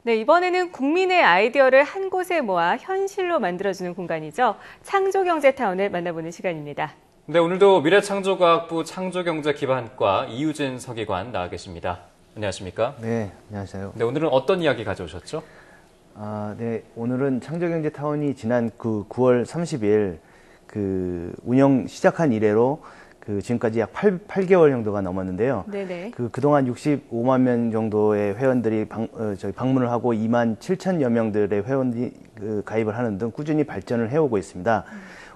네, 이번에는 국민의 아이디어를 한 곳에 모아 현실로 만들어주는 공간이죠. 창조경제타운을 만나보는 시간입니다. 네, 오늘도 미래창조과학부 창조경제기반과 이유진 서기관 나와 계십니다. 안녕하십니까? 네, 안녕하세요. 네, 오늘은 어떤 이야기 가져오셨죠? 네, 오늘은 창조경제타운이 지난 9월 30일 운영 시작한 이래로 지금까지 약 8개월 정도가 넘었는데요. 네네. 그동안 65만 명 정도의 회원들이 방문을 하고 2만 7천여 명들의 회원들이 가입을 하는 등 꾸준히 발전을 해오고 있습니다.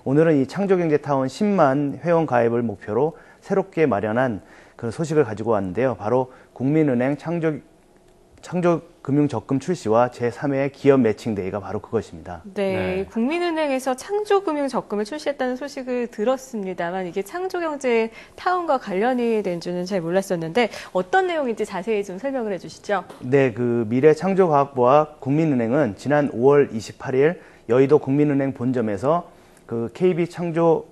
오늘은 이 창조경제타운 10만 회원 가입을 목표로 새롭게 마련한 그런 소식을 가지고 왔는데요. 바로 국민은행 창조금융적금 출시와 제3회 기업 매칭데이가 바로 그것입니다. 네, 국민은행에서 창조금융적금을 출시했다는 소식을 들었습니다만 이게 창조경제타운과 관련이 된 줄은 잘 몰랐었는데 어떤 내용인지 자세히 좀 설명을 해주시죠. 네, 미래창조과학부와 국민은행은 지난 5월 28일 여의도 국민은행 본점에서 KB 창조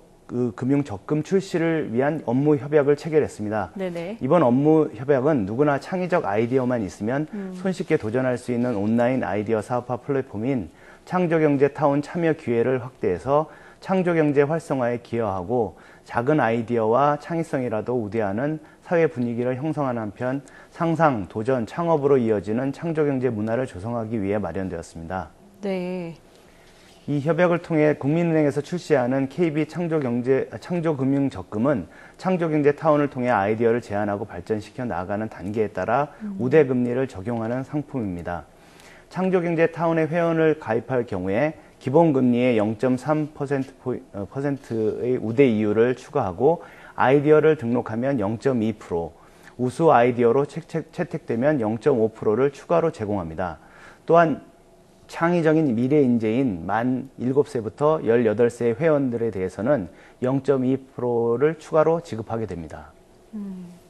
금융적금 출시를 위한 업무 협약을 체결했습니다. 네네. 이번 업무 협약은 누구나 창의적 아이디어만 있으면 손쉽게 도전할 수 있는 온라인 아이디어 사업화 플랫폼인 창조경제타운 참여 기회를 확대해서 창조경제 활성화에 기여하고 작은 아이디어와 창의성이라도 우대하는 사회 분위기를 형성하는 한편 상상, 도전, 창업으로 이어지는 창조경제 문화를 조성하기 위해 마련되었습니다. 네. 이 협약을 통해 국민은행에서 출시하는 KB 창조금융적금은 창조경제타운을 통해 아이디어를 제안하고 발전시켜 나아가는 단계에 따라 우대금리를 적용하는 상품입니다. 창조경제타운에 회원을 가입할 경우에 기본금리의 0.3%의 우대 이율을 추가하고 아이디어를 등록하면 0.2%, 우수 아이디어로 채택되면 0.5%를 추가로 제공합니다. 또한 창의적인 미래 인재인 만 7세부터 18세 회원들에 대해서는 0.2%를 추가로 지급하게 됩니다.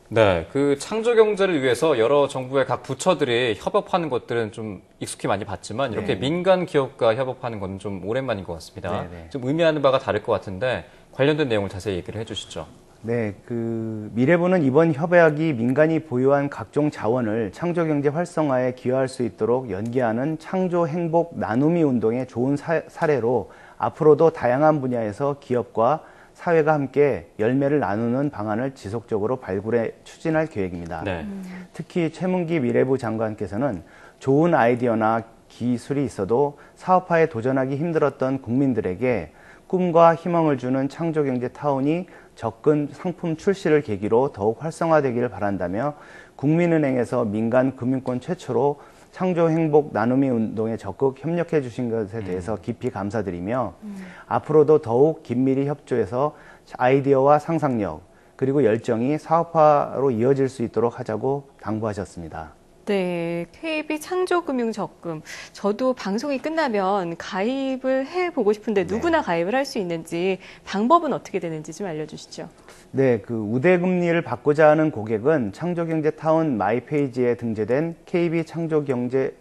네, 창조경제를 위해서 여러 정부의 각 부처들이 협업하는 것들은 좀 익숙히 많이 봤지만 이렇게 민간 기업과 협업하는 건 좀 오랜만인 것 같습니다. 네네. 좀 의미하는 바가 다를 것 같은데 관련된 내용을 자세히 얘기를 해주시죠. 네, 미래부는 이번 협약이 민간이 보유한 각종 자원을 창조경제 활성화에 기여할 수 있도록 연계하는 창조행복 나눔이 운동의 좋은 사례로 앞으로도 다양한 분야에서 기업과 사회가 함께 열매를 나누는 방안을 지속적으로 발굴해 추진할 계획입니다. 네. 특히 최문기 미래부 장관께서는 좋은 아이디어나 기술이 있어도 사업화에 도전하기 힘들었던 국민들에게 꿈과 희망을 주는 창조경제타운이 접근 상품 출시를 계기로 더욱 활성화되기를 바란다며 국민은행에서 민간 금융권 최초로 창조행복 나눔이 운동에 적극 협력해 주신 것에 대해서 깊이 감사드리며 앞으로도 더욱 긴밀히 협조해서 아이디어와 상상력 그리고 열정이 사업화로 이어질 수 있도록 하자고 당부하셨습니다. 네, KB 창조금융적금. 저도 방송이 끝나면 가입을 해보고 싶은데 누구나 가입을 할 수 있는지 방법은 어떻게 되는지 좀 알려주시죠. 네, 우대금리를 받고자 하는 고객은 창조경제타운 마이페이지에 등재된 KB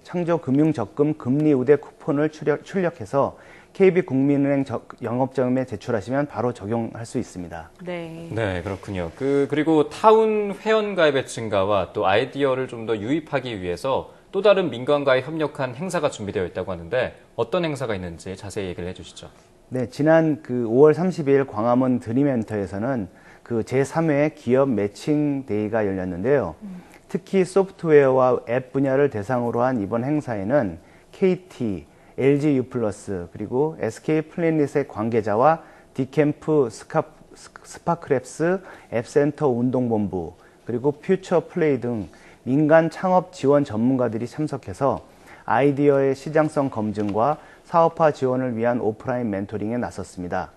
창조금융적금 금리 우대 쿠폰을 출력해서 KB 국민은행 영업자금에 제출하시면 바로 적용할 수 있습니다. 네. 네, 그렇군요. 그리고 타운 회원 가입의 증가와 또 아이디어를 좀 더 유입하기 위해서 또 다른 민간과의 협력한 행사가 준비되어 있다고 하는데 어떤 행사가 있는지 자세히 얘기를 해주시죠. 네, 지난 5월 30일 광화문 드림엔터에서는 제3회 기업 매칭 데이가 열렸는데요. 특히 소프트웨어와 앱 분야를 대상으로 한 이번 행사에는 KT, LG U+, 그리고 SK 플래닛의 관계자와 디캠프 스파크랩스 앱센터 운동본부, 그리고 퓨처 플레이 등 민간 창업 지원 전문가들이 참석해서 아이디어의 시장성 검증과 사업화 지원을 위한 오프라인 멘토링에 나섰습니다.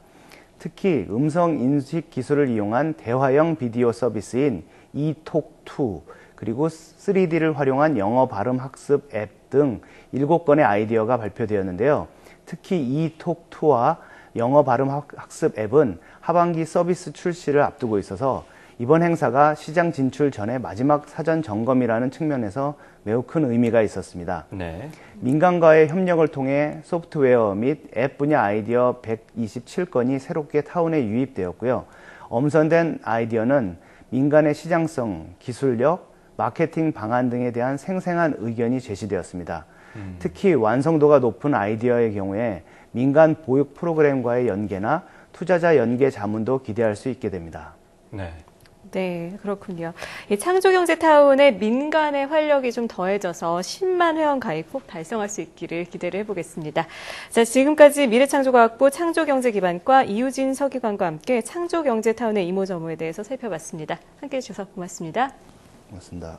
특히 음성 인식 기술을 이용한 대화형 비디오 서비스인 이톡2 그리고 3D를 활용한 영어 발음 학습 앱 등 7건의 아이디어가 발표되었는데요. 특히 이톡2와 영어 발음 학습 앱은 하반기 서비스 출시를 앞두고 있어서 이번 행사가 시장 진출 전에 마지막 사전 점검이라는 측면에서 매우 큰 의미가 있었습니다. 네. 민간과의 협력을 통해 소프트웨어 및 앱 분야 아이디어 127건이 새롭게 타운에 유입되었고요. 엄선된 아이디어는 민간의 시장성, 기술력, 마케팅 방안 등에 대한 생생한 의견이 제시되었습니다. 특히 완성도가 높은 아이디어의 경우에 민간 보육 프로그램과의 연계나 투자자 연계 자문도 기대할 수 있게 됩니다. 네. 네, 그렇군요. 이 창조경제타운의 민간의 활력이 좀 더해져서 10만 회원 가입 꼭 달성할 수 있기를 기대를 해보겠습니다. 자, 지금까지 미래창조과학부 창조경제기반과 이유진 서기관과 함께 창조경제타운의 이모저모에 대해서 살펴봤습니다. 함께해 주셔서 고맙습니다. 고맙습니다.